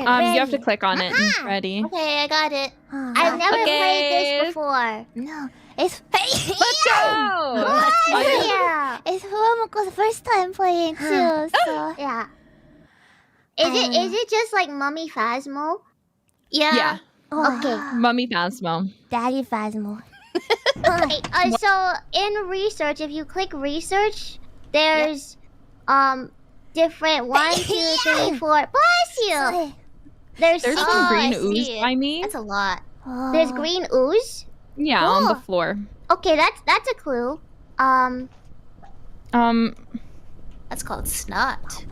You have to click on it. Ready? Okay, I got it. I've never played this before. No, it's Let's go! Yeah. it's fuwamoco's first time playing too. So Yeah. Is it just like Mummy Phasmo? Yeah. Okay. Mummy Phasmo. Daddy Phasmo. Okay, so in research, if you click research, there's different 1, 2, 3, 4. Bless you. There's six- some green I ooze see. by me. That's a lot. There's green ooze. Yeah, on the floor. Okay, that's a clue. Um, That's called snot.